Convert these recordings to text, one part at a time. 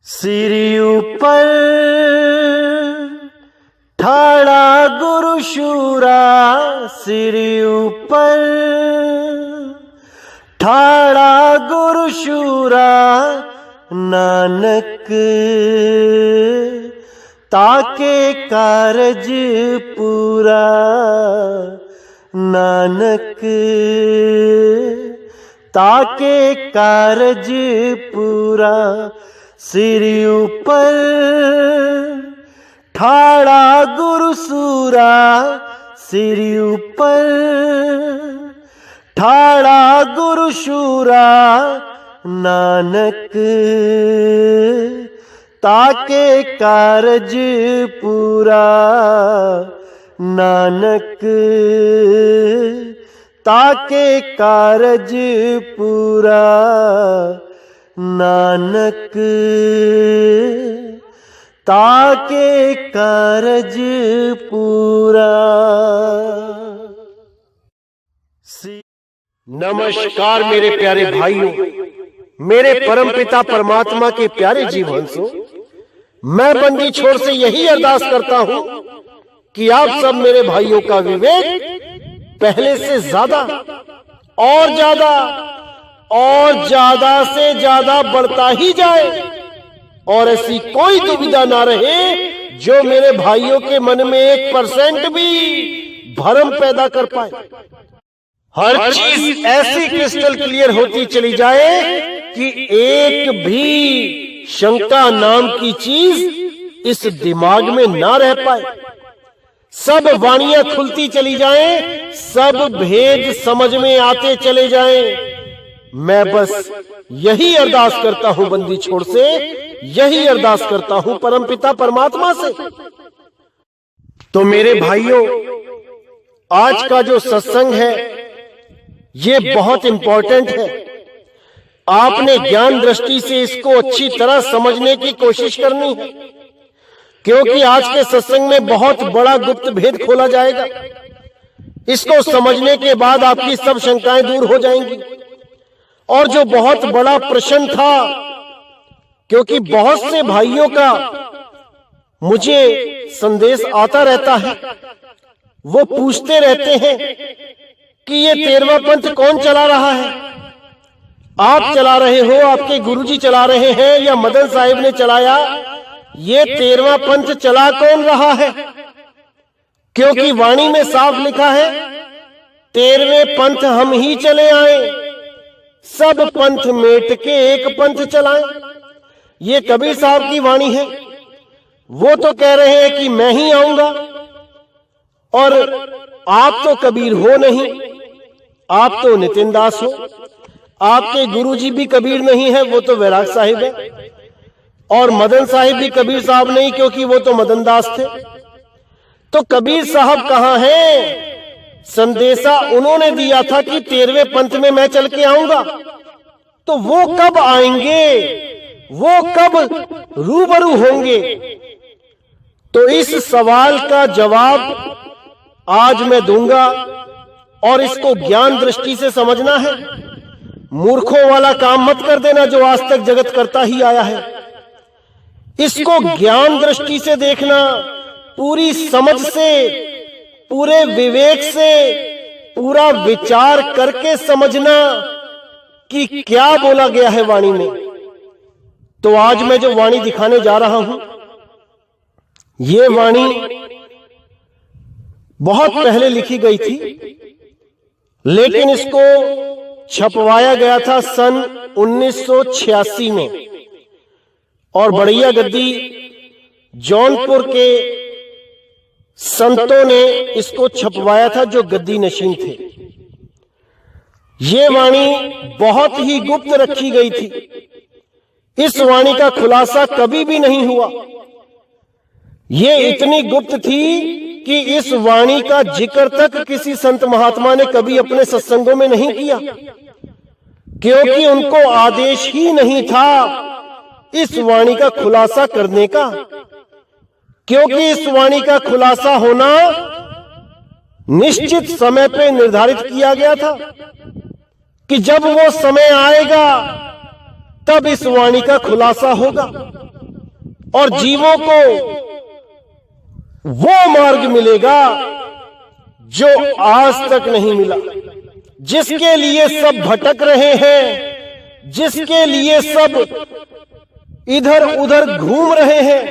सिरी ऊपर ठाड़ा गुरु शूरा, सिरी ऊपर ठाड़ा गुरु शूरा, नानक ताके कारज पूरा, नानक ताके कारज पूरा। सिरी ऊपर ठाड़ा गुरु सूरा, सिरी ऊपर ठाड़ा गुरु शूरा, नानक ताके कारज पूरा, नानक ताके कारज पूरा, नानक ताके कारज पूरा। नमस्कार मेरे प्यारे भाइयों, मेरे परमपिता परमात्मा के प्यारे जीवहंसों, मैं बंदी छोड़ से यही अरदास करता हूं कि आप सब मेरे भाइयों का विवेक पहले से ज्यादा और ज्यादा और ज्यादा से ज्यादा बढ़ता ही जाए और ऐसी कोई दुविधा ना रहे जो मेरे भाइयों के मन में 1% भी भ्रम पैदा कर पाए। हर चीज ऐसी क्रिस्टल क्लियर होती चली जाए कि एक भी शंका नाम की चीज इस दिमाग में ना रह पाए। सब वाणियां खुलती चली जाएं, सब भेद समझ में आते चले जाएं। मैं बस यही अरदास करता हूं बंदी छोड़ से, यही अरदास करता हूं परमपिता परमात्मा से। तो मेरे भाइयों, आज का जो सत्संग है ये बहुत इंपॉर्टेंट है। आपने ज्ञान दृष्टि से इसको अच्छी तरह समझने की कोशिश करनी है, क्योंकि आज के सत्संग में बहुत बड़ा गुप्त भेद खोला जाएगा। इसको समझने के बाद आपकी सब शंकाएं दूर हो जाएंगी। और जो बहुत बड़ा प्रश्न था, क्योंकि बहुत से भाइयों का मुझे संदेश आता रहता है, वो पूछते रहते हैं कि ये 13वां पंथ कौन चला रहा है? आप चला रहे हो, आपके गुरुजी चला रहे हैं, या मदन साहिब ने चलाया? ये 13वां पंथ चला कौन रहा है? क्योंकि वाणी में साफ लिखा है 13वें पंथ हम ही चले आए, सब पंथ मेट के एक पंथ चलाएं। ये कबीर साहब की वाणी है। वो तो कह रहे हैं कि मैं ही आऊंगा, और आप तो कबीर हो नहीं, आप तो नितिन दास हो। आपके गुरुजी भी कबीर नहीं है, वो तो वैराग साहिब है। और मदन साहिब भी कबीर साहब नहीं, क्योंकि वो तो मदन दास थे। तो कबीर साहब कहां हैं? संदेशा उन्होंने दिया था कि 13वें पंथ में मैं चल के आऊंगा। तो वो कब आएंगे? वो कब रूबरू होंगे? तो इस सवाल का जवाब आज मैं दूंगा, और इसको ज्ञान दृष्टि से समझना है। मूर्खों वाला काम मत कर देना जो आज तक जगत करता ही आया है। इसको ज्ञान दृष्टि से देखना, पूरी समझ से, पूरे विवेक से, पूरा विचार करके समझना कि क्या बोला गया है वाणी में। तो आज मैं जो वाणी दिखाने जा रहा हूं, ये वाणी बहुत पहले लिखी गई थी, लेकिन इसको छपवाया गया था सन 1986 में। और बढ़िया गद्दी जौनपुर के संतों ने इसको छपवाया था, जो गद्दी नशीन थे। ये वाणी बहुत ही गुप्त रखी गई थी। इस वाणी का खुलासा कभी भी नहीं हुआ। ये इतनी गुप्त थी कि इस वाणी का जिक्र तक किसी संत महात्मा ने कभी अपने सत्संगों में नहीं किया, क्योंकि उनको आदेश ही नहीं था इस वाणी का खुलासा करने का। क्योंकि इस वाणी का खुलासा होना निश्चित समय पे निर्धारित किया गया था कि जब वो समय आएगा तब इस वाणी का खुलासा होगा। और जीवों को वो मार्ग मिलेगा जो आज तक नहीं मिला, जिसके लिए सब भटक रहे हैं, जिसके लिए सब इधर उधर घूम रहे हैं,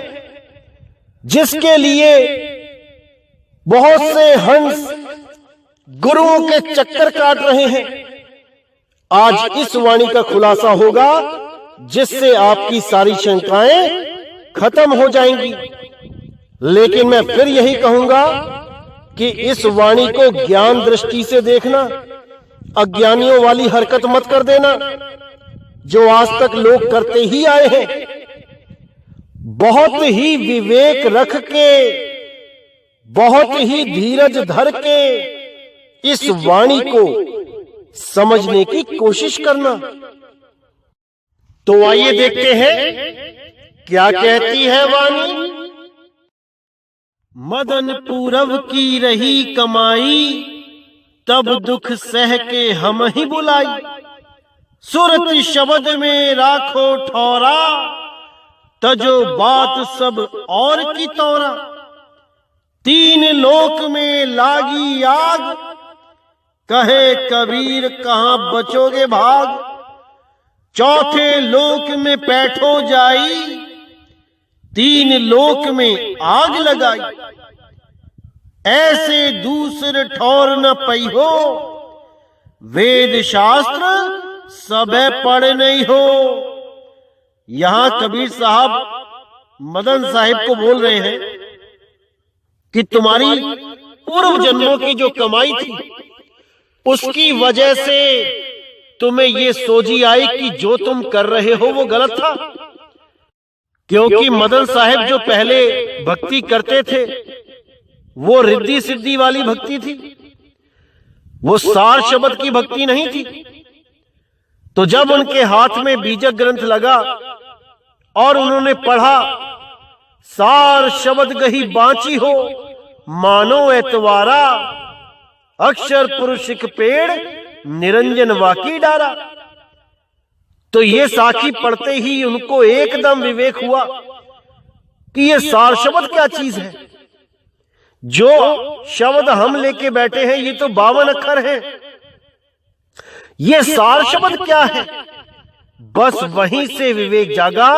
जिसके लिए बहुत से हंस गुरुओं के चक्कर काट रहे हैं। आज इस वाणी का खुलासा होगा जिससे आपकी सारी शंकाएं खत्म हो जाएंगी। लेकिन मैं फिर यही कहूंगा कि इस वाणी को ज्ञान दृष्टि से देखना, अज्ञानियों वाली हरकत मत कर देना जो आज तक लोग करते ही आए हैं। बहुत ही विवेक रख के, बहुत ही धीरज धर के इस वाणी को समझने की कोशिश करना। तो आइए देखते हैं क्या कहती है वाणी। मदन पूरब की रही कमाई, तब दुख सह के हम ही बुलाई। सुरत शब्द में राखो ठौरा, तजो बात सब और की तौरा। तीन लोक में लागी आग, कहे कबीर कहां बचोगे भाग। चौथे लोक में बैठो जाई, तीन लोक में आग लगाई। ऐसे दूसरे ठौर न पई हो, वेद शास्त्र सबे पढ़ नहीं हो। यहां कबीर साहब मदन साहिब को बोल रहे हैं कि तुम्हारी पूर्व जन्मों की जो कमाई थी उसकी वजह से तुम्हें ये सोची आई कि जो तुम कर रहे हो वो गलत था। क्योंकि मदन साहिब जो पहले भक्ति करते थे वो रिद्धि सिद्धि वाली भक्ति थी, वो सार शब्द की भक्ति नहीं थी। तो जब उनके हाथ में बीजक ग्रंथ लगा और उन्होंने पढ़ा, सार शब्द गही बांची हो मानो एतवारा, अक्षर पुरुषिक पेड़ निरंजन वाकी डारा। तो ये साखी पढ़ते ही उनको एकदम विवेक हुआ कि ये सार शब्द क्या चीज है। जो शब्द हम लेके बैठे हैं ये तो 52 अक्षर हैं, ये सार शब्द क्या है। बस वहीं से विवेक जागा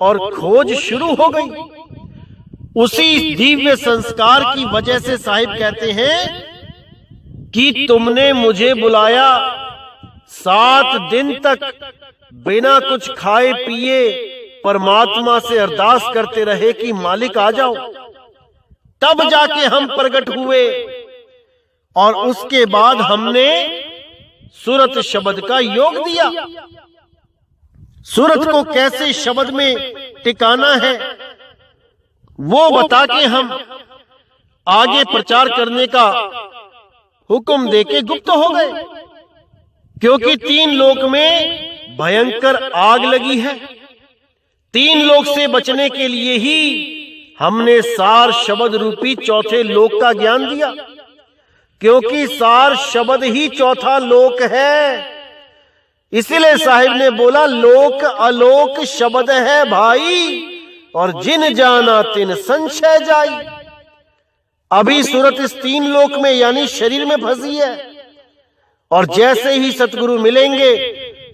और खोज शुरू हो गई। उसी दिव्य संस्कार की वजह से साहिब कहते हैं कि तुमने मुझे बुलाया, 7 दिन तक बिना कुछ खाए पिए परमात्मा से अरदास करते रहे कि मालिक आ जाओ। तब जाके हम प्रकट हुए और उसके बाद हमने सूरत शब्द का योग दिया। सूरत को कैसे शब्द में टिकाना है वो बता के हम आगे प्रचार करने का हुक्म देके गुप्त हो गए। क्योंकि 3 लोक में भयंकर आग लगी है। 3 लोक से बचने के लिए ही हमने सार शब्द रूपी चौथे लोक का ज्ञान दिया। क्योंकि सार शब्द ही चौथा लोक है। इसलिए साहिब ने बोला लोक अलोक शब्द है भाई, और जिन जाना तिन संशय जाई। अभी सूरत इस 3 लोक में यानी शरीर में फंसी है, और जैसे ही सतगुरु मिलेंगे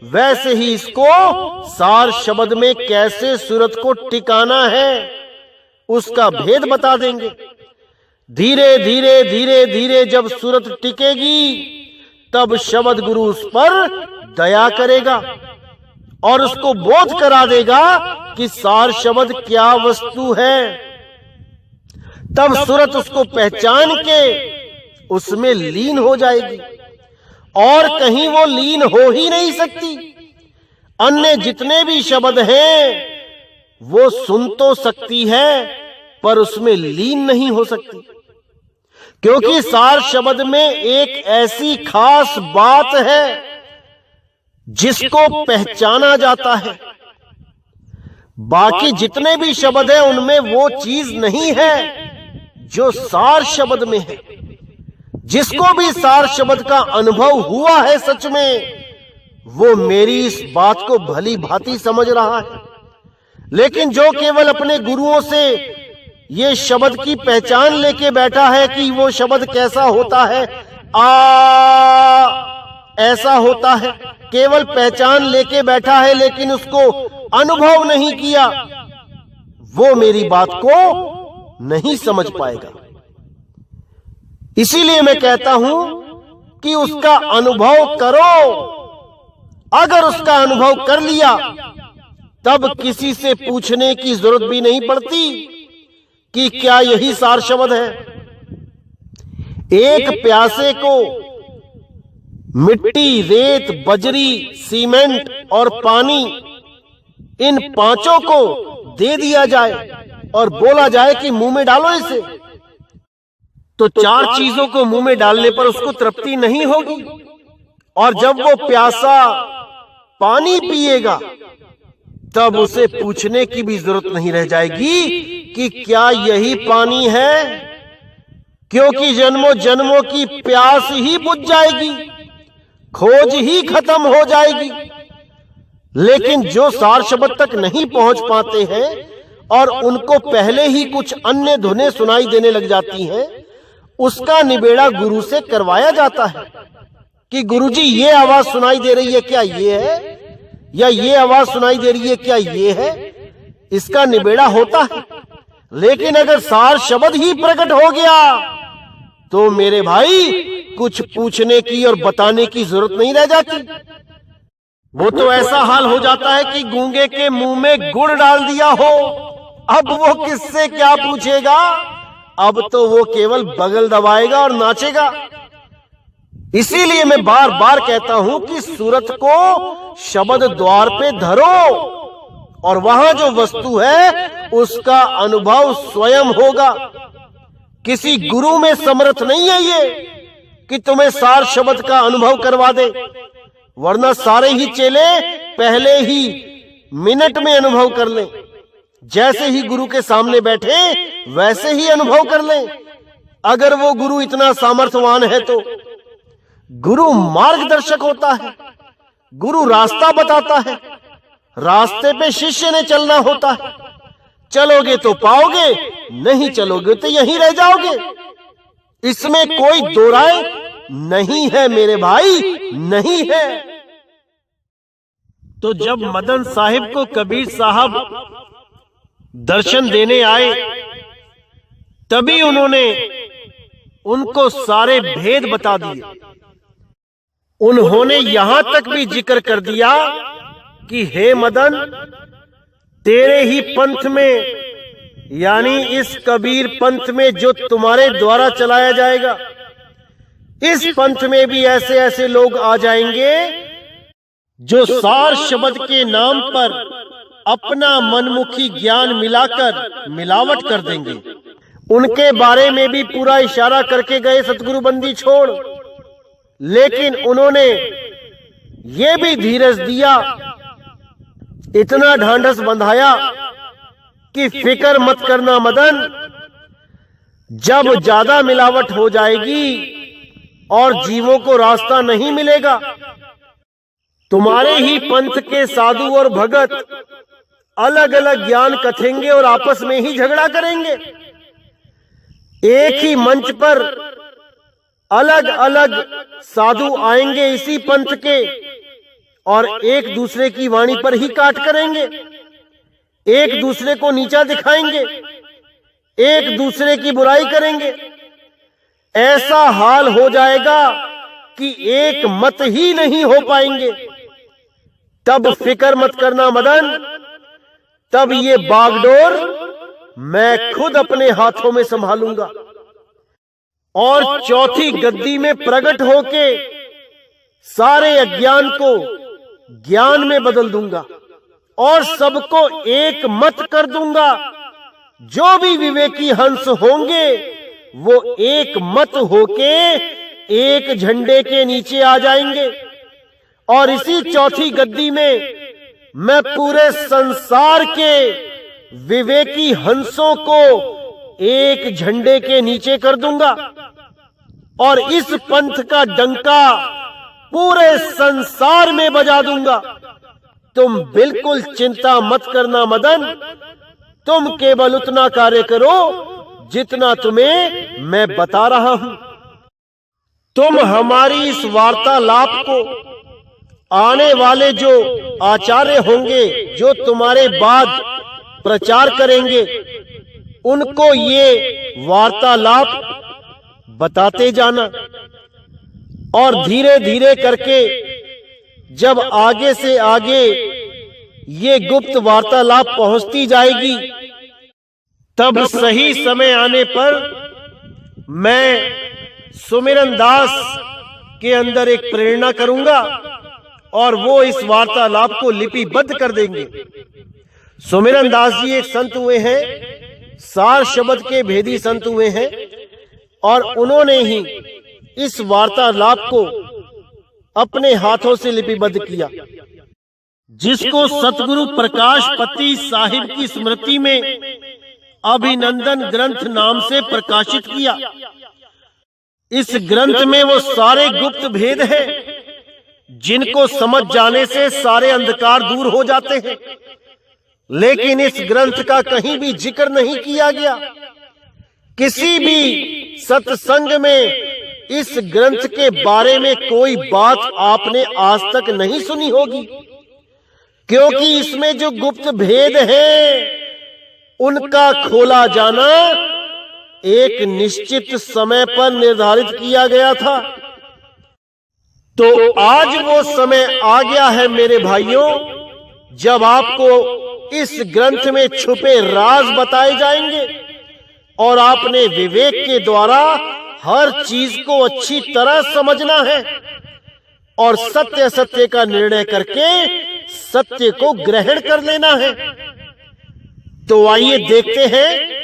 वैसे ही इसको सार शब्द में कैसे सूरत को टिकाना है उसका भेद बता देंगे। धीरे धीरे धीरे धीरे जब सूरत टिकेगी तब शब्द गुरु उस पर दया करेगा और उसको बोध करा देगा कि सार शब्द क्या वस्तु है। तब सूरत उसको पहचान के उसमें लीन हो जाएगी और कहीं वो लीन हो ही नहीं सकती। अन्य जितने भी शब्द हैं वो सुन तो सकती है पर उसमें लीन नहीं हो सकती। क्योंकि सार शब्द में एक ऐसी खास बात है जिसको पहचाना जाता है। बाकी जितने भी शब्द हैं उनमें वो चीज नहीं है जो सार शब्द में है। जिसको भी सार शब्द का अनुभव हुआ है सच में, वो मेरी इस बात को भली भांति समझ रहा है। लेकिन जो केवल अपने गुरुओं से ये शब्द की पहचान लेके बैठा है कि वो शब्द कैसा होता है, ऐसा होता है, केवल पहचान लेके बैठा है लेकिन उसको अनुभव नहीं किया, वो मेरी बात को नहीं समझ पाएगा। इसीलिए मैं कहता हूं कि उसका अनुभव करो। अगर उसका अनुभव कर लिया तब किसी से पूछने की जरूरत भी नहीं पड़ती कि क्या यही सार शब्द है। एक प्यासे को मिट्टी, रेत, बजरी, सीमेंट और पानी, इन पांचों को दे दिया जाए और बोला जाए कि मुंह में डालो इसे, तो चार चीजों को मुंह में डालने पर उसको तृप्ति नहीं होगी। और जब वो प्यासा पानी पिएगा तब उसे पूछने की भी जरूरत नहीं रह जाएगी कि क्या यही पानी है, क्योंकि जन्मों जन्मों की प्यास ही बुझ जाएगी, खोज ही खत्म हो जाएगी। लेकिन जो सार शब्द तक नहीं पहुंच पाते हैं और उनको पहले ही कुछ अन्य धुनें सुनाई देने लग जाती हैं, उसका निबेड़ा गुरु से करवाया जाता है कि गुरुजी ये आवाज सुनाई दे रही है, क्या ये है, या ये आवाज सुनाई दे रही है, क्या ये है, इसका निबेड़ा होता है। लेकिन अगर सार शब्द ही प्रकट हो गया तो मेरे भाई कुछ पूछने की और बताने की जरूरत नहीं रह जाती। वो तो ऐसा हाल हो जाता है कि गूंगे के मुंह में गुड़ डाल दिया हो, अब वो किससे क्या पूछेगा, अब तो वो केवल बगल दबाएगा और नाचेगा। इसीलिए मैं बार बार कहता हूं कि सूरत को शब्द द्वार पे धरो और वहां जो वस्तु है उसका अनुभव स्वयं होगा। किसी गुरु में समर्थ नहीं है ये कि तुम्हें सार शब्द का अनुभव करवा दे, वरना सारे ही चेले पहले ही मिनट में अनुभव कर लें। जैसे ही गुरु के सामने बैठे वैसे ही अनुभव कर लें। अगर वो गुरु इतना सामर्थ्यवान है तो गुरु मार्गदर्शक होता है, गुरु रास्ता बताता है, रास्ते पे शिष्य ने चलना होता है। चलोगे तो पाओगे, नहीं चलोगे तो यहीं रह जाओगे। इसमें कोई दो राय नहीं है मेरे भाई, नहीं है। तो जब मदन साहिब को कबीर साहब दर्शन देने आए तभी उन्होंने उनको सारे भेद बता दिए। उन्होंने यहां तक भी जिक्र कर दिया कि हे मदन, तेरे ही पंथ में, यानी इस कबीर पंथ में जो तुम्हारे द्वारा चलाया जाएगा, इस पंथ में भी ऐसे ऐसे लोग आ जाएंगे जो सार शब्द के नाम पर अपना मनमुखी ज्ञान मिलाकर मिलावट कर देंगे। उनके बारे में भी पूरा इशारा करके गए सतगुरु बंदी छोड़, लेकिन उन्होंने ये भी धीरज दिया, इतना ढांढस बंधाया कि फिक्र मत करना मदन, जब ज्यादा मिलावट हो जाएगी और जीवों को रास्ता नहीं मिलेगा, तुम्हारे ही पंथ के साधु और भगत अलग अलग ज्ञान कथेंगे और आपस में ही झगड़ा करेंगे। एक ही मंच पर अलग अलग साधु आएंगे इसी पंथ के और एक दूसरे की वाणी पर ही काट करेंगे, एक दूसरे को नीचा दिखाएंगे, एक दूसरे की बुराई करेंगे। ऐसा हाल हो जाएगा कि एक मत ही नहीं हो पाएंगे। तब फिक्र मत करना मदन, तब ये बागडोर मैं खुद अपने हाथों में संभालूंगा और चौथी गद्दी में प्रकट होके सारे अज्ञान को ज्ञान में बदल दूंगा और सबको एक मत कर दूंगा। जो भी विवेकी हंस होंगे वो एक मत होके एक झंडे के नीचे आ जाएंगे और इसी चौथी गद्दी में मैं पूरे संसार के विवेकी हंसों को एक झंडे के नीचे कर दूंगा और इस पंथ का डंका पूरे संसार में बजा दूंगा। तुम बिल्कुल चिंता मत करना मदन, तुम केवल उतना कार्य करो जितना तुम्हें मैं बता रहा हूं। तुम हमारी इस वार्तालाप को आने वाले जो आचार्य होंगे, जो तुम्हारे बाद प्रचार करेंगे, उनको ये वार्तालाप बताते जाना, और धीरे धीरे करके जब आगे से आगे ये गुप्त वार्तालाप पहुंचती जाएगी, तब सही समय आने पर मैं सुमिरन दास के अंदर एक प्रेरणा करूंगा और वो इस वार्तालाप को लिपिबद्ध कर देंगे। सुमिरन दास जी एक संत हुए हैं, सार शब्द के भेदी संत हुए हैं, और उन्होंने ही इस वार्तालाप को अपने हाथों से लिपिबद्ध किया, जिसको सतगुरु प्रकाश पति साहिब की स्मृति में अभिनंदन ग्रंथ नाम से प्रकाशित किया। इस ग्रंथ में वो सारे गुप्त भेद हैं जिनको समझ जाने से सारे अंधकार दूर हो जाते हैं, लेकिन इस ग्रंथ का कहीं भी जिक्र नहीं किया गया। किसी भी सत्संग में इस ग्रंथ के बारे में कोई बात आपने आज तक नहीं सुनी होगी, क्योंकि इसमें जो गुप्त भेद हैं उनका खोला जाना एक निश्चित समय पर निर्धारित किया गया था। तो आज वो समय आ गया है मेरे भाइयों, जब आपको इस ग्रंथ में छुपे राज बताए जाएंगे और आपने विवेक के द्वारा हर चीज को अच्छी तरह समझना है और सत्य सत्य का निर्णय करके सत्य को ग्रहण कर लेना है। तो आइए देखते हैं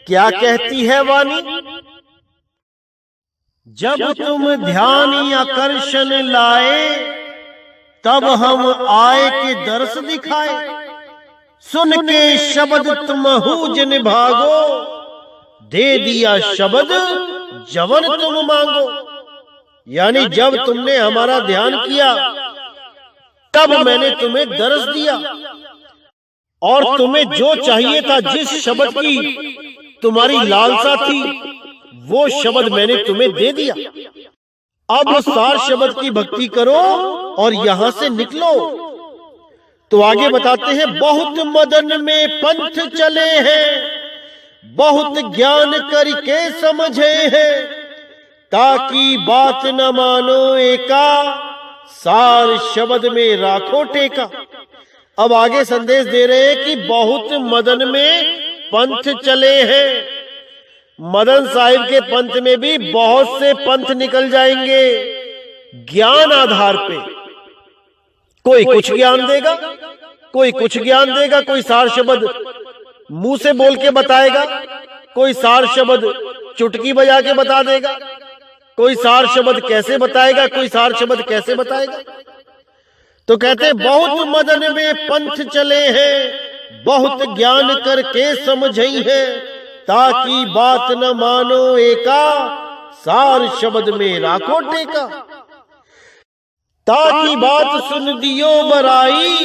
क्या कहती है वाणी। जब तुम ध्यान आकर्षण लाए, तब हम आए के दर्श दिखाए। सुन के शब्द तुमहु जिन भागो, दे दिया शब्द जवन तुम मांगो। यानी जब तुमने हमारा ध्यान किया, तब मैंने तुम्हें दर्श दिया, और तुम्हें जो चाहिए था, जिस शब्द की तुम्हारी लालसा थी, वो शब्द मैंने तुम्हें दे दिया। अब सार शब्द की भक्ति करो और यहां से निकलो। तो आगे बताते हैं, बहुत मदन में पंथ चले हैं, बहुत ज्ञान करके समझे हैं, ताकि बात न मानो एका, सार शब्द में राखो टेका। अब आगे संदेश दे रहे हैं कि बहुत मदन में पंथ चले हैं। मदन साहिब के पंथ में भी बहुत से पंथ निकल जाएंगे ज्ञान आधार पे। कोई कुछ ज्ञान देगा, कोई कुछ ज्ञान देगा, कोई सार शब्द मुंह से बोल के बताएगा, कोई सार शब्द चुटकी बजा के बता देगा, कोई सार शब्द कैसे बताएगा, कोई सार शब्द कैसे बताएगा। तो कहते बहुत मदन में पंथ चले हैं, बहुत ज्ञान करके समझे हैं, ताकि बात न मानो एका, सार शब्द में राखो टेका। ताकि बात सुन दियो बराई,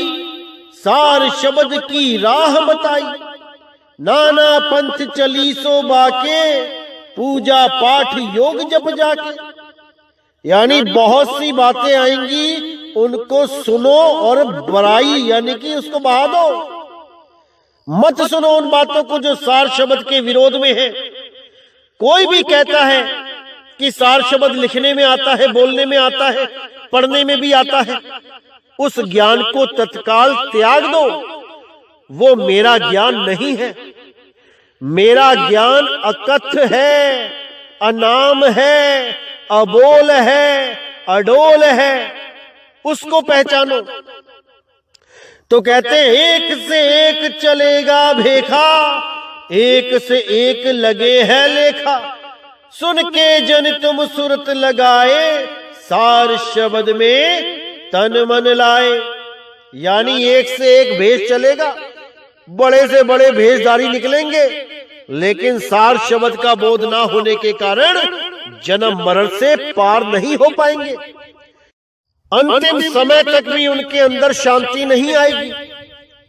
सार शब्द की राह बताई। नाना पंथ चली सो बाके, पूजा पाठ योग जप जाके। यानी बहुत सी बातें आएंगी, उनको सुनो और बराई यानी कि उसको बहा दो। मत सुनो उन बातों को जो सार शब्द के विरोध में है। कोई भी कहता है कि सार शब्द लिखने में आता है, बोलने में आता है, पढ़ने में भी आता है, उस ज्ञान को तत्काल त्याग दो। वो मेरा ज्ञान नहीं है। मेरा ज्ञान अकथ है, अनाम है, अबोल है, अडोल है, उसको पहचानो। तो कहते हैं एक से एक चलेगा भेखा, एक से एक लगे है लेखा। सुन के जन तुम सुरत लगाए, सार शब्द में तन मन लाए। यानी एक से एक भेष चलेगा, बड़े से बड़े भेषधारी निकलेंगे, लेकिन सार शब्द का बोध ना होने के कारण जन्म मरण से पार नहीं हो पाएंगे। अंतिम समय तक भी उनके अंदर शांति नहीं आएगी।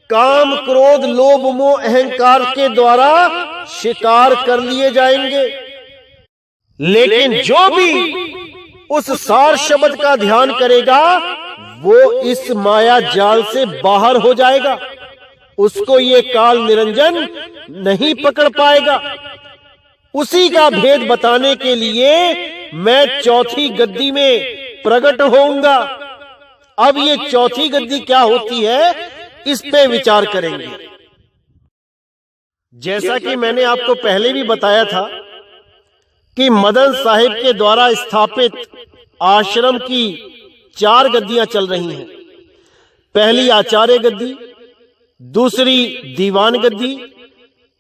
काम, क्रोध, लोभ, मोह, अहंकार के द्वारा शिकार कर लिए जाएंगे। लेकिन जो भी उस सार शब्द का ध्यान करेगा वो इस माया जाल से बाहर हो जाएगा। उसको ये काल निरंजन नहीं पकड़ पाएगा। उसी का भेद बताने के लिए मैं चौथी गद्दी में प्रकट होऊंगा। अब ये चौथी गद्दी क्या होती है, इस पे विचार करेंगे। जैसा कि मैंने आपको पहले भी बताया था कि मदन साहिब के द्वारा स्थापित आश्रम की 4 गद्दियां चल रही हैं। पहली आचार्य गद्दी, दूसरी दीवान गद्दी,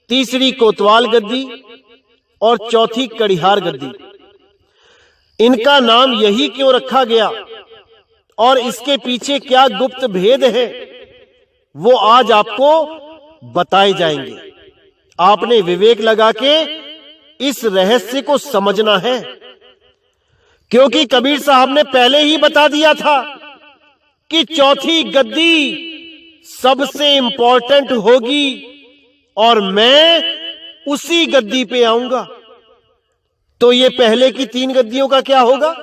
तीसरी कोतवाल गद्दी और चौथी कड़िहार गद्दी। इनका नाम यही क्यों रखा गया और इसके पीछे क्या गुप्त भेद है, वो आज आपको बताए जाएंगे। आपने विवेक लगा के इस रहस्य को समझना है, क्योंकि कबीर साहब ने पहले ही बता दिया था कि चौथी गद्दी सबसे इंपॉर्टेंट होगी और मैं उसी गद्दी पे आऊंगा। तो ये पहले की 3 गद्दियों का क्या होगा?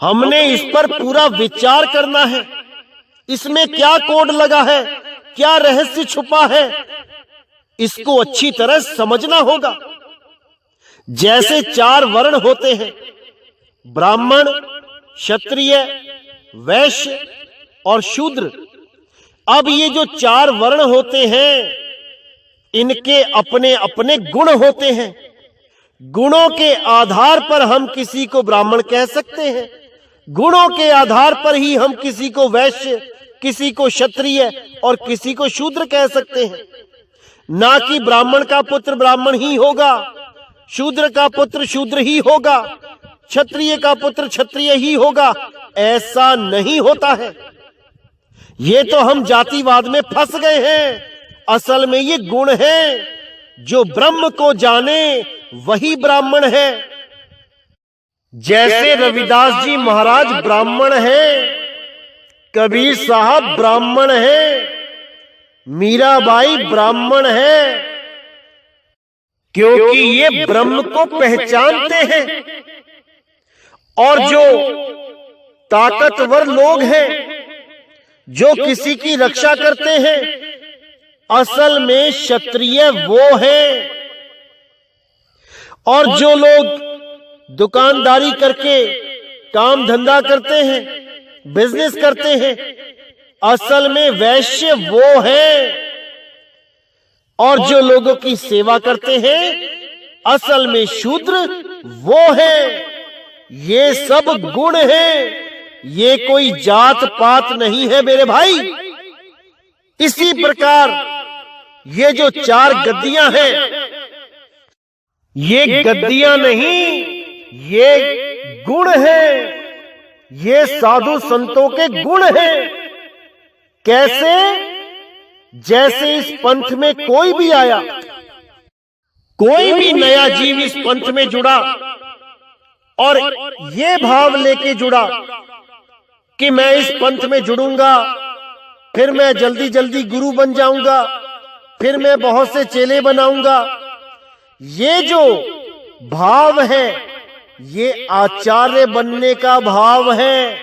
हमने इस पर पूरा विचार करना है। इसमें क्या कोड लगा है, क्या रहस्य छुपा है, इसको अच्छी तरह समझना होगा। जैसे 4 वर्ण होते हैं, ब्राह्मण, क्षत्रिय, वैश्य और शूद्र। अब ये जो 4 वर्ण होते हैं, इनके अपने अपने गुण होते हैं। गुणों के आधार पर हम किसी को ब्राह्मण कह सकते हैं, गुणों के आधार पर ही हम किसी को वैश्य, किसी को क्षत्रिय और किसी को शूद्र कह सकते हैं। ना कि ब्राह्मण का पुत्र ब्राह्मण ही होगा, शूद्र का पुत्र शूद्र ही होगा, क्षत्रिय का पुत्र क्षत्रिय ही होगा, ऐसा नहीं होता है। ये तो हम जातिवाद में फंस गए हैं। असल में ये गुण है। जो ब्रह्म को जाने वही ब्राह्मण है। जैसे रविदास जी महाराज ब्राह्मण है, कबीर साहब ब्राह्मण है, मीराबाई ब्राह्मण है, क्योंकि ये ब्रह्म को पहचानते हैं। और जो ताकतवर लोग हैं, जो किसी की रक्षा करते हैं, असल में क्षत्रिय वो है। और जो लोग दुकानदारी करके काम धंधा करते हैं, बिजनेस करते हैं, असल में वैश्य वो है। और जो लोगों की सेवा करते हैं, असल में शूद्र वो है। ये सब गुण हैं, ये कोई जात पात नहीं है मेरे भाई। इसी प्रकार ये जो 4 गद्दियां हैं, ये गद्दियां नहीं, ये गुण हैं। ये साधु संतों के गुण हैं। कैसे? जैसे इस पंथ में कोई भी आया, कोई भी नया जीव इस पंथ में जुड़ा और ये भाव लेके जुड़ा कि मैं इस पंथ में जुड़ूंगा, फिर मैं जल्दी जल्दी गुरु बन जाऊंगा, फिर मैं बहुत से चेले बनाऊंगा। ये जो भाव है, ये आचार्य बनने का भाव है।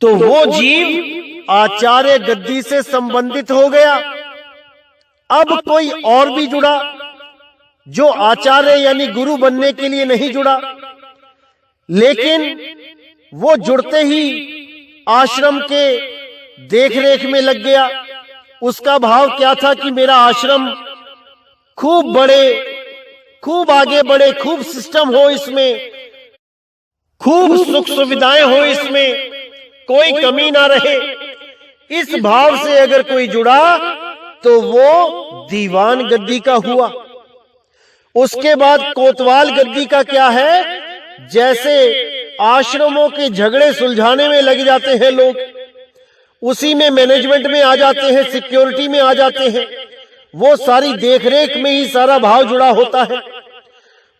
तो वो जीव आचार्य गद्दी से संबंधित हो गया। अब कोई और भी जुड़ा जो आचार्य यानी गुरु बनने के लिए नहीं जुड़ा, लेकिन वो जुड़ते ही आश्रम के देखरेख में लग गया। उसका भाव क्या था कि मेरा आश्रम खूब बड़े, खूब आगे बढ़े, खूब सिस्टम हो इसमें, खूब सुख सुविधाएं हो इसमें, कोई कमी ना रहे। इस भाव से अगर कोई जुड़ा तो वो दीवान गद्दी का हुआ। उसके बाद कोतवाल गद्दी का क्या है? जैसे आश्रमों के झगड़े सुलझाने में लग जाते हैं लोग, उसी में मैनेजमेंट में आ जाते हैं, सिक्योरिटी में आ जाते हैं, वो सारी देखरेख में ही सारा भाव जुड़ा होता है।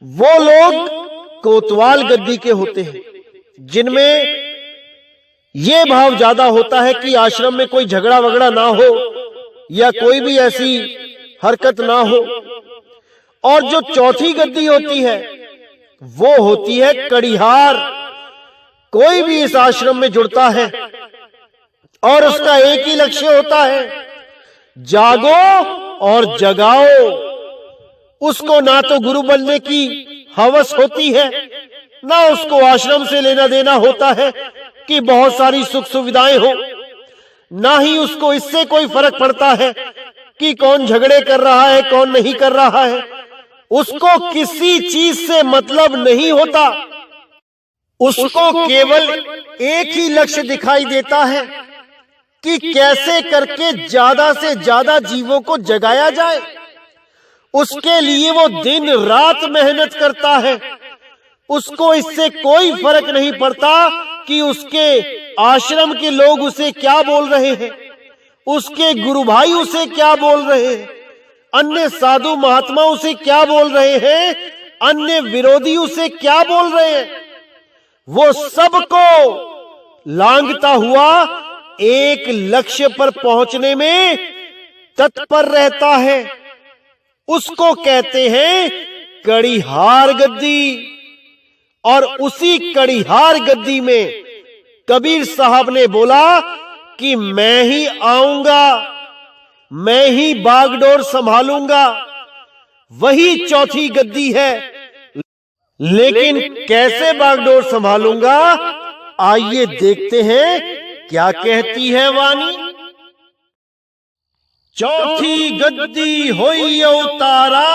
वो लोग कोतवाल गद्दी के होते हैं, जिनमें ये भाव ज्यादा होता है कि आश्रम में कोई झगड़ा वगड़ा ना हो या कोई भी ऐसी हरकत ना हो। और जो चौथी गद्दी होती है वो होती है कड़िहार। कोई भी इस आश्रम में जुड़ता है और उसका एक ही लक्ष्य होता है, जागो और जगाओ। उसको ना तो गुरु बनने की हवस होती है, ना उसको आश्रम से लेना देना होता है कि बहुत सारी सुख सुविधाएं हो, ना ही उसको इससे कोई फर्क पड़ता है कि कौन झगड़े कर रहा है कौन नहीं कर रहा है। उसको किसी चीज से मतलब नहीं होता। उसको केवल एक ही लक्ष्य दिखाई देता है कि कैसे करके ज्यादा से ज्यादा जीवों को जगाया जाए। उसके लिए वो दिन रात मेहनत करता है। उसको इससे कोई फर्क नहीं पड़ता कि उसके आश्रम के लोग उसे क्या बोल रहे हैं, उसके गुरु भाई उसे क्या बोल रहे हैं, अन्य साधु महात्मा उसे क्या बोल रहे हैं, अन्य विरोधी उसे क्या बोल रहे हैं। वो सबको लांघता हुआ एक लक्ष्य पर पहुंचने में तत्पर रहता है। उसको कहते हैं कड़िहार गद्दी। और उसी कड़िहार गद्दी में कबीर साहब ने बोला कि मैं ही आऊंगा, मैं ही बागडोर संभालूंगा। वही चौथी गद्दी है। लेकिन कैसे बागडोर संभालूंगा, आइए देखते हैं क्या कहती है वाणी। चौथी गद्दी होई अवतारा,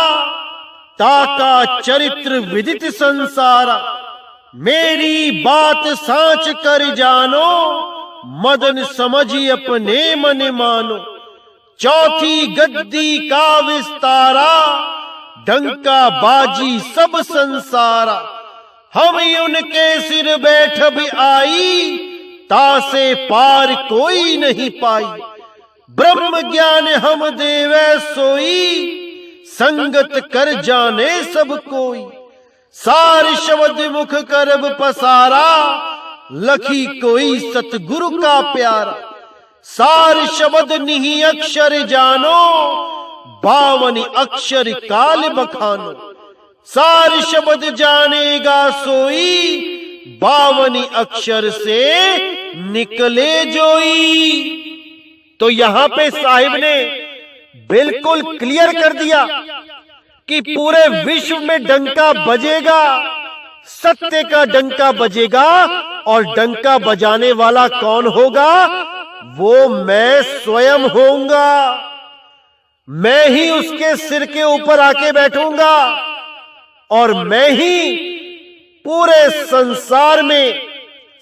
ताका चरित्र विदित संसारा। मेरी बात साच कर जानो, मदन समझी अपने मन मानो। चौथी गद्दी का विस्तारा, डंका बाजी सब संसारा। हम उनके सिर बैठ भी आई, तासे पार कोई नहीं पाई। ब्रह्म ज्ञान हम देवे सोई, संगत कर जाने सब कोई। सार शब्द मुख करब पसारा, लखी कोई सतगुरु का प्यारा। सार शब्द निहि अक्षर जानो, 52 अक्षर काल बखानो। सार शब्द जानेगा सोई, 52 अक्षर से निकले जोई। तो यहां पे साहिब ने बिल्कुल क्लियर कर दिया कि पूरे विश्व में डंका बजेगा, सत्य का डंका बजेगा। और डंका बजाने वाला कौन होगा, वो मैं स्वयं होऊंगा। मैं ही उसके सिर के ऊपर आके बैठूंगा और मैं ही पूरे संसार में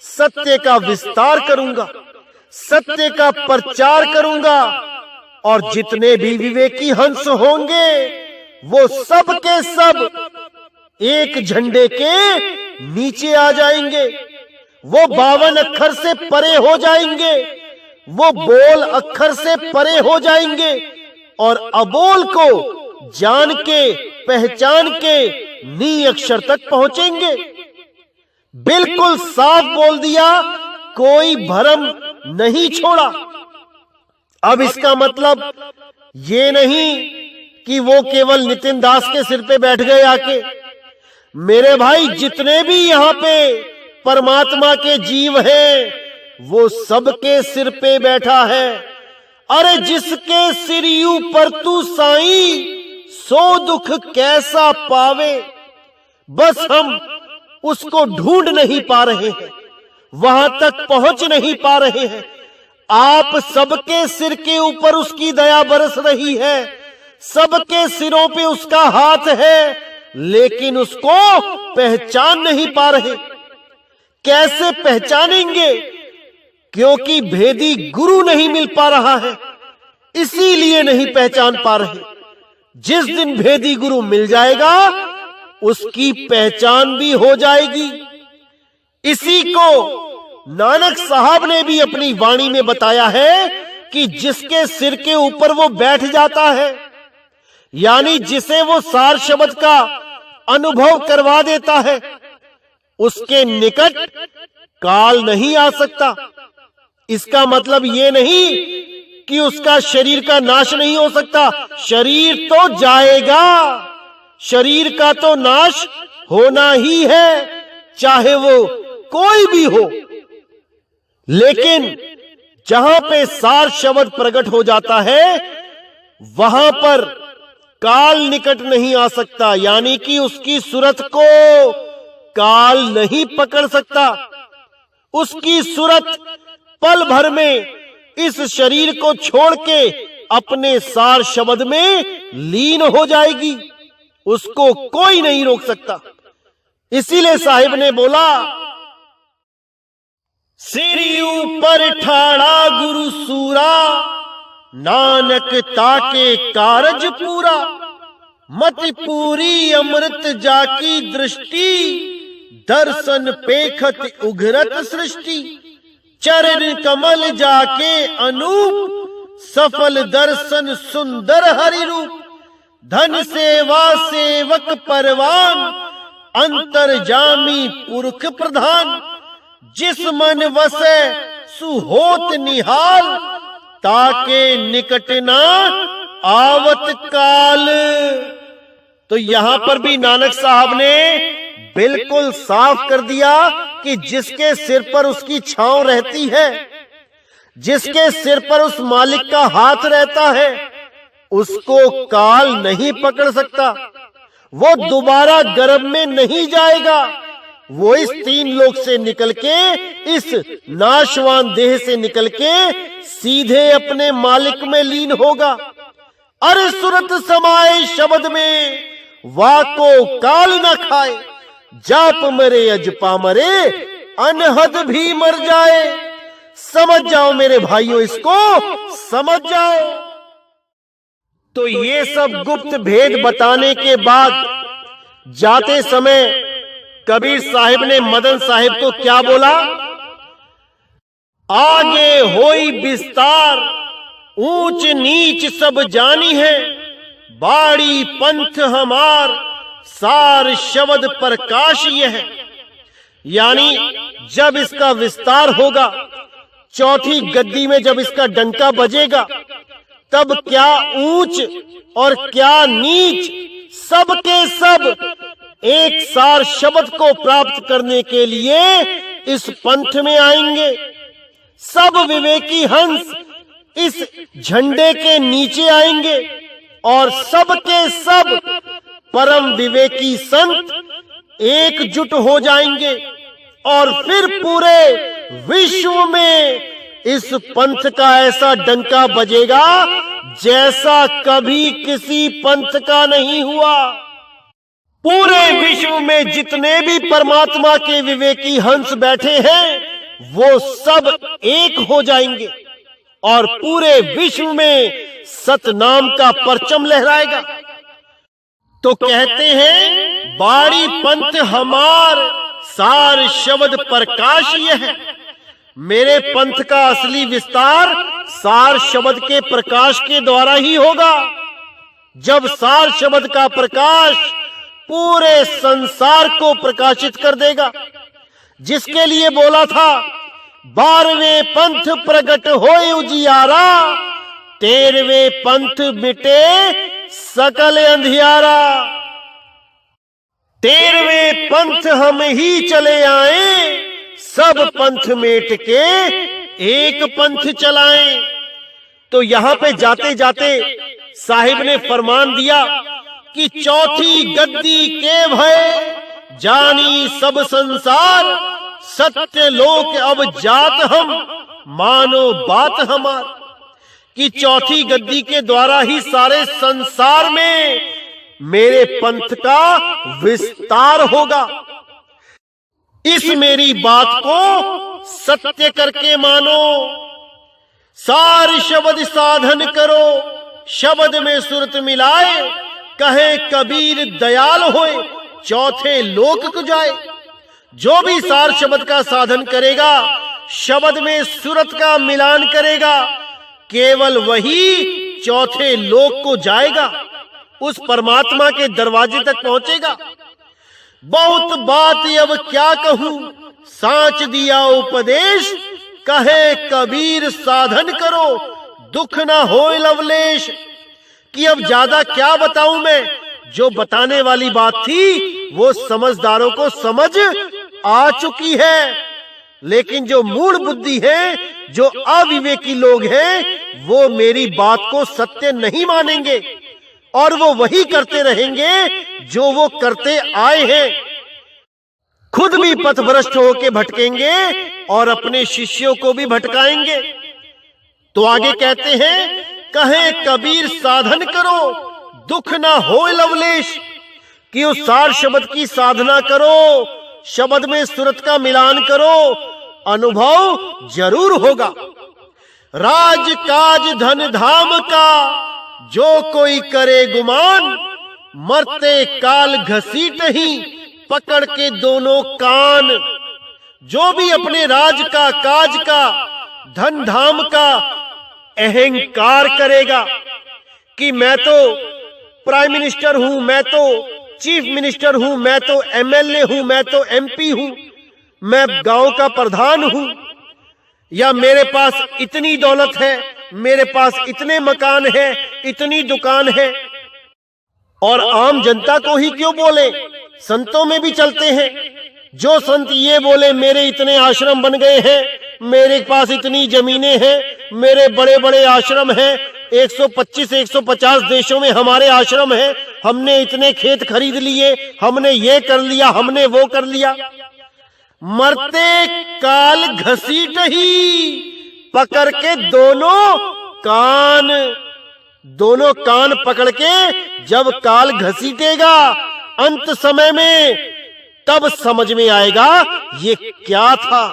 सत्य का विस्तार करूंगा, सत्य का प्रचार करूंगा। और जितने भी विवेकी हंस होंगे वो सब के सब एक झंडे के नीचे आ जाएंगे। वो 52 अक्षर से परे हो जाएंगे, वो बोल अक्षर से परे हो जाएंगे और अबोल को जान के पहचान के नी अक्षर तक पहुंचेंगे। बिल्कुल साफ बोल दिया, कोई भरम नहीं छोड़ा। अब इसका मतलब ये नहीं कि वो केवल नितिन दास के सिर पे बैठ गए आके। मेरे भाई, जितने भी यहाँ पे परमात्मा के जीव हैं, वो सबके सिर पे बैठा है। अरे जिसके सिर ऊपर तू साईं, सो दुख कैसा पावे। बस हम उसको ढूंढ नहीं पा रहे हैं, वहां तक पहुंच नहीं पा रहे हैं। आप सबके सिर के ऊपर उसकी दया बरस रही है, सबके सिरों पे उसका हाथ है, लेकिन उसको पहचान नहीं पा रहे। कैसे पहचानेंगे? क्योंकि भेदी गुरु नहीं मिल पा रहा है, इसीलिए नहीं पहचान पा रहे। जिस दिन भेदी गुरु मिल जाएगा, उसकी पहचान भी हो जाएगी। इसी को नानक साहब ने भी अपनी वाणी में बताया है कि जिसके सिर के ऊपर वो बैठ जाता है, यानी जिसे वो सार शब्द का अनुभव करवा देता है, उसके निकट काल नहीं आ सकता। इसका मतलब ये नहीं कि उसका शरीर का नाश नहीं हो सकता। शरीर तो जाएगा, शरीर का तो नाश होना ही है, चाहे वो कोई भी हो। लेकिन जहां पे सार शब्द प्रकट हो जाता है वहां पर काल निकट नहीं आ सकता, यानी कि उसकी सूरत को काल नहीं पकड़ सकता। उसकी सूरत पल भर में इस शरीर को छोड़ के अपने सार शब्द में लीन हो जाएगी, उसको कोई नहीं रोक सकता। इसीलिए साहिब ने बोला, सिर ऊपर ठाड़ा गुरु सूरा, नानक ताके कारज पूरा। मत पूरी अमृत जाकी दृष्टि, दर्शन पेखत उघरत सृष्टि। चरण कमल जाके अनूप, सफल दर्शन सुंदर हरि रूप। धन सेवा सेवक परवान, अंतर जामी पुरख प्रधान। जिस मन वसे सुहोत निहाल, ताके निकट ना आवत काल। तो यहां पर भी नानक साहब ने बिल्कुल साफ कर दिया कि जिसके सिर पर उसकी छांव रहती है, जिसके सिर पर उस मालिक का हाथ रहता है, उसको काल नहीं पकड़ सकता। वो दोबारा गर्भ में नहीं जाएगा, वो इस 3 लोक से निकल के, इस नाशवान देह से निकल के सीधे अपने मालिक में लीन होगा। अरे सुरत समाए शब्द में, वाको काल न खाए। जाप मरे अजपा मरे, अनहद भी मर जाए। समझ जाओ मेरे भाइयों, इसको समझ जाओ। तो ये सब गुप्त भेद बताने के बाद जाते समय कबीर साहिब ने मदन साहिब को क्या बोला? आगे होई विस्तार, ऊंच नीच सब जानी है। बाड़ी पंथ हमार, सार शब्द प्रकाश यह है। यानी जब इसका विस्तार होगा, चौथी गद्दी में जब इसका डंका बजेगा, तब क्या ऊंच और क्या नीच सब के सब एक सार शब्द को प्राप्त करने के लिए इस पंथ में आएंगे। सब विवेकी हंस इस झंडे के नीचे आएंगे और सब के सब परम विवेकी संत एकजुट हो जाएंगे और फिर पूरे विश्व में इस पंथ का ऐसा डंका बजेगा जैसा कभी किसी पंथ का नहीं हुआ। पूरे विश्व में जितने भी परमात्मा के विवेकी हंस बैठे हैं वो सब एक हो जाएंगे और पूरे विश्व में सतनाम का परचम लहराएगा। तो कहते हैं बाड़ी पंथ हमार, सार शब्द प्रकाश यह है। मेरे पंथ का असली विस्तार सार शब्द के प्रकाश के द्वारा ही होगा। जब सार शब्द का प्रकाश पूरे संसार को प्रकाशित कर देगा, जिसके लिए बोला था 12वें पंथ प्रगट होए उजियारा, 13वें पंथ मिटे सकल अंधियारा। 13वें पंथ हम ही चले आए, सब पंथ मेट के एक पंथ चलाएं। तो यहां पे जाते जाते साहिब ने फरमान दिया कि चौथी गद्दी के भय जानी सब संसार, सत्य लोक अब जात हम मानो बात हमार। कि चौथी गद्दी के द्वारा ही सारे संसार में मेरे पंथ का विस्तार होगा। इस मेरी बात को सत्य करके मानो। सार शब्द साधन करो, शब्द में सुरत मिलाए, कहे कबीर दयाल होए, चौथे लोक को जाए। जो भी सार शब्द का साधन करेगा, शब्द में सुरत का मिलान करेगा, केवल वही चौथे लोक को जाएगा, उस परमात्मा के दरवाजे तक पहुंचेगा। बहुत बात अब क्या कहूं, सांच दिया उपदेश, कहे कबीर साधन करो, दुख ना होए लवलेश। कि अब ज्यादा क्या बताऊं मैं, जो बताने वाली बात थी वो समझदारों को समझ आ चुकी है। लेकिन जो मूढ़ बुद्धि है, जो अविवेकी लोग हैं, वो मेरी बात को सत्य नहीं मानेंगे और वो वही करते रहेंगे जो वो करते आए हैं। खुद भी पथभ्रष्ट होकर भटकेंगे और अपने शिष्यों को भी भटकाएंगे। तो आगे कहते हैं, कहे कबीर साधन करो, दुख ना होए लवलेश। कि उस सार शब्द की साधना करो, शब्द में सुरत का मिलान करो, अनुभव जरूर होगा। राज काज धन धाम का जो कोई करे गुमान, मरते काल घसीट ही पकड़ के दोनों कान। जो भी अपने राज का, काज का, धन धाम का अहंकार करेगा कि मैं तो प्राइम मिनिस्टर हूं, मैं तो चीफ मिनिस्टर हूं, मैं तो एमएलए हूं, मैं तो एमपी हूं, मैं गांव का प्रधान हूं, या मेरे पास इतनी दौलत है, मेरे पास इतने मकान है, इतनी दुकान है। और आम जनता को ही क्यों बोले, संतों में भी चलते हैं। जो संत ये बोले मेरे इतने आश्रम बन गए हैं, मेरे पास इतनी जमीनें हैं, मेरे बड़े बड़े आश्रम हैं, 125-150 देशों में हमारे आश्रम हैं, हमने इतने खेत खरीद लिए, हमने ये कर लिया, हमने वो कर लिया। मरते काल घसीट ही पकड़ के दोनों कान पकड़ के जब काल घसीटेगा अंत समय में, तब समझ में आएगा ये क्या था,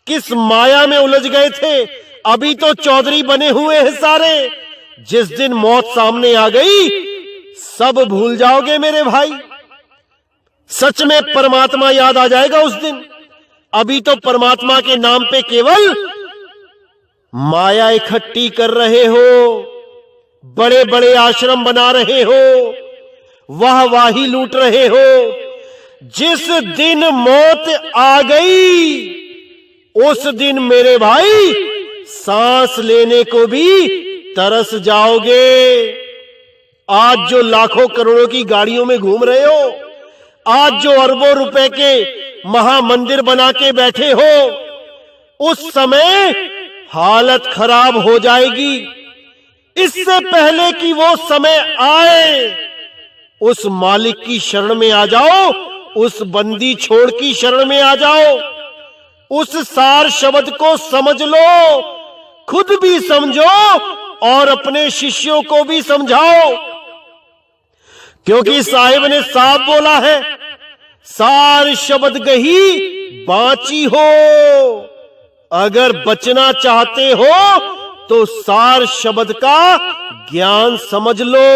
किस माया में उलझ गए थे। अभी तो चौधरी बने हुए हैं सारे, जिस दिन मौत सामने आ गई सब भूल जाओगे मेरे भाई। सच में परमात्मा याद आ जाएगा उस दिन। अभी तो परमात्मा के नाम पे केवल माया इकट्ठी कर रहे हो, बड़े बड़े आश्रम बना रहे हो, वाहवाही लूट रहे हो। जिस दिन मौत आ गई उस दिन मेरे भाई सांस लेने को भी तरस जाओगे। आज जो लाखों करोड़ों की गाड़ियों में घूम रहे हो, आज जो अरबों रुपए के महामंदिर बना के बैठे हो, उस समय हालत खराब हो जाएगी। इससे पहले कि वो समय आए, उस मालिक की शरण में आ जाओ, उस बंदी छोड़ की शरण में आ जाओ, उस सार शब्द को समझ लो, खुद भी समझो और अपने शिष्यों को भी समझाओ। क्योंकि साहिब ने साफ बोला है, सार शब्द गही बाची हो। अगर बचना चाहते हो तो सार शब्द का ज्ञान समझ लो।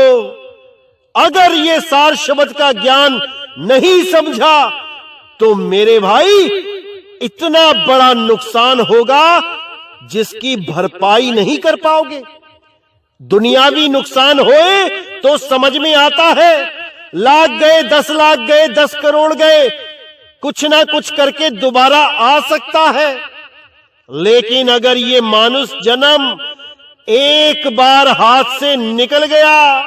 अगर ये सार शब्द का ज्ञान नहीं समझा तो मेरे भाई इतना बड़ा नुकसान होगा जिसकी भरपाई नहीं कर पाओगे। दुनियावी नुकसान होए तो समझ में आता है, लाख गए, 10 लाख गए, 10 करोड़ गए, कुछ ना कुछ करके दोबारा आ सकता है। लेकिन अगर ये मानुष जन्म एक बार हाथ से निकल गया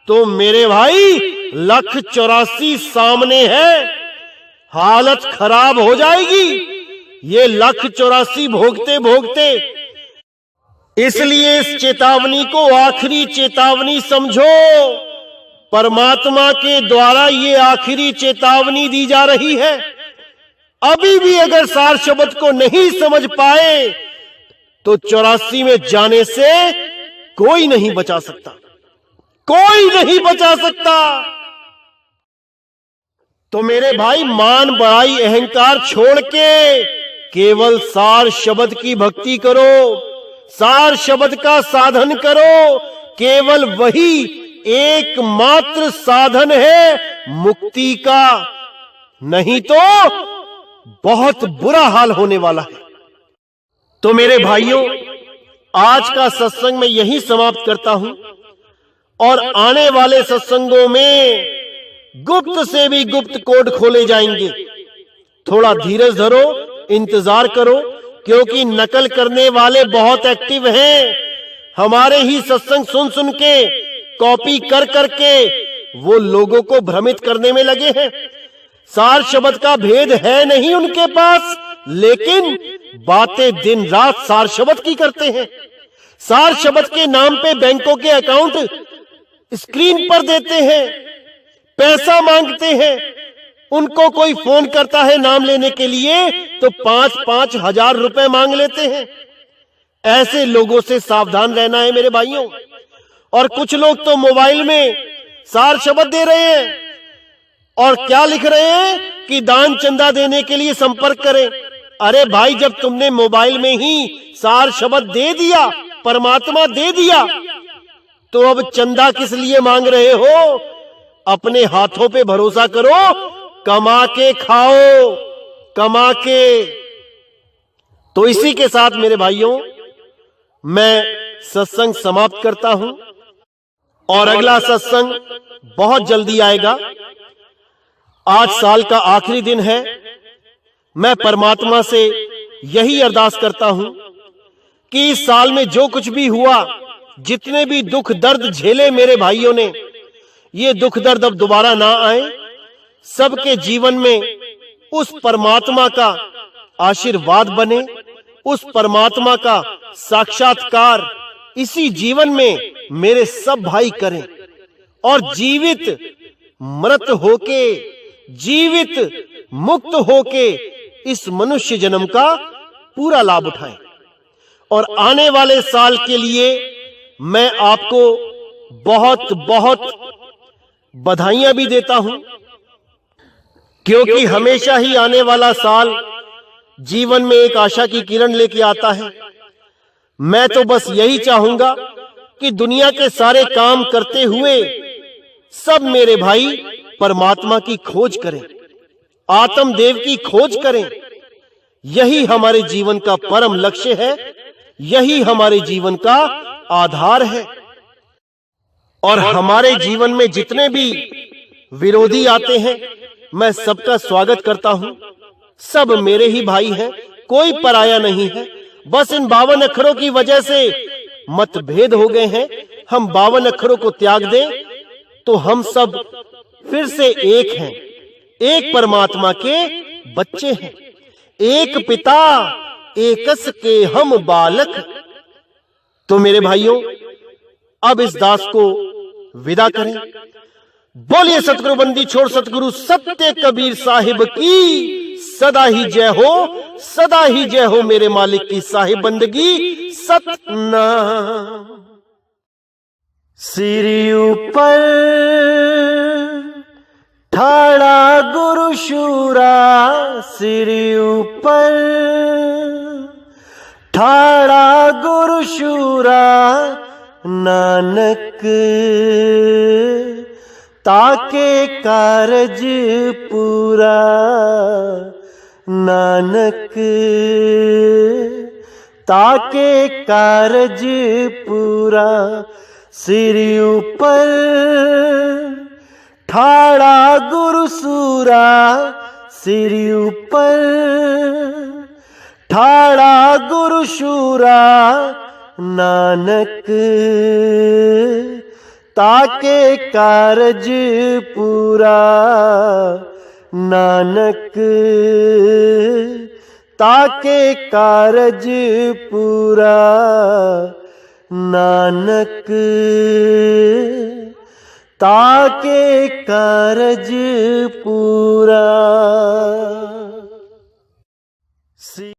तो मेरे भाई 1,84,00,000 सामने है, हालत खराब हो जाएगी ये 1,84,00,000 भोगते भोगते। इसलिए इस चेतावनी को आखिरी चेतावनी समझो। परमात्मा के द्वारा ये आखिरी चेतावनी दी जा रही है। अभी भी अगर सार शब्द को नहीं समझ पाए तो 84 में जाने से कोई नहीं बचा सकता, कोई नहीं बचा सकता। तो मेरे भाई मान बड़ाई अहंकार छोड़ के केवल सार शब्द की भक्ति करो, सार शब्द का साधन करो। केवल वही एकमात्र साधन है मुक्ति का, नहीं तो बहुत बुरा हाल होने वाला है। तो मेरे भाइयों, आज का सत्संग मैं यहीं समाप्त करता हूं और आने वाले सत्संगों में गुप्त से भी गुप्त कोड खोले जाएंगे। थोड़ा धीरज धरो, इंतजार करो, क्योंकि नकल करने वाले बहुत एक्टिव हैं। हमारे ही सत्संग सुन सुन के, कॉपी कर करके वो लोगों को भ्रमित करने में लगे हैं। सार शब्द का भेद है नहीं उनके पास, लेकिन बातें दिन रात सार शब्द की करते हैं। सार शब्द के नाम पे बैंकों के अकाउंट स्क्रीन पर देते हैं, पैसा मांगते हैं। उनको कोई फोन करता है नाम लेने के लिए तो 5-5 हजार रुपए मांग लेते हैं। ऐसे लोगों से सावधान रहना है मेरे भाइयों। और कुछ लोग तो मोबाइल में सार शब्द दे रहे हैं और क्या लिख रहे हैं कि दान चंदा देने के लिए संपर्क करें। अरे भाई, जब तुमने मोबाइल में ही सार शब्द दे दिया, परमात्मा दे दिया, तो अब चंदा किस लिए मांग रहे हो? अपने हाथों पे भरोसा करो, कमा के खाओ, कमा के। तो इसी के साथ मेरे भाइयों मैं सत्संग समाप्त करता हूं और अगला सत्संग बहुत जल्दी आएगा। आज साल का आखिरी दिन है। मैं परमात्मा से यही अरदास करता हूं कि इस साल में जो कुछ भी हुआ, जितने भी दुख दर्द झेले मेरे भाइयों ने, ये दुख दर्द अब दोबारा ना आए। सबके जीवन में उस परमात्मा का आशीर्वाद बने, उस परमात्मा का साक्षात्कार इसी जीवन में मेरे सब भाई करें और जीवित मृत होके, जीवित मुक्त होके इस मनुष्य जन्म का पूरा लाभ उठाएं। और आने वाले साल के लिए मैं आपको बहुत बहुत बधाइयां भी देता हूं, क्योंकि हमेशा ही आने वाला साल जीवन में एक आशा की किरण लेके आता है। मैं तो बस यही चाहूंगा कि दुनिया के सारे काम करते हुए सब मेरे भाई परमात्मा की खोज करें, आत्मदेव की खोज करें। यही हमारे जीवन का परम लक्ष्य है, यही हमारे जीवन का आधार है। और हमारे जीवन में जितने भी विरोधी आते हैं, मैं सबका स्वागत करता हूं। सब मेरे ही भाई हैं, कोई पराया नहीं है। बस इन 52 अक्षरों की वजह से मतभेद हो गए हैं। हम 52 अक्षरों को त्याग दें तो हम सब फिर से एक हैं, एक परमात्मा के बच्चे हैं। एक पिता एकस के हम बालक। तो मेरे भाइयों, अब इस दास को विदा करें। बोलिए सतगुरु बंदी छोड़ सतगुरु सत्य कबीर साहिब की सदा ही जय हो, सदा ही जय हो मेरे मालिक की साहिब बंदगी सतनाम। सिर ऊपर ठाड़ा गुरु शूरा, सिर ऊपर ठाड़ा गुरु शूरा, नानक ताके कारज पूरा, नानक ताके कारज पूरा। सिर ऊपर ठाड़ा गुरु सूरा, सिर ऊपर ठाड़ा गुरु शूरा, नानक ताके कारज पूरा, नानक ताके कारज पूरा, नानक ताके कारज पूरा।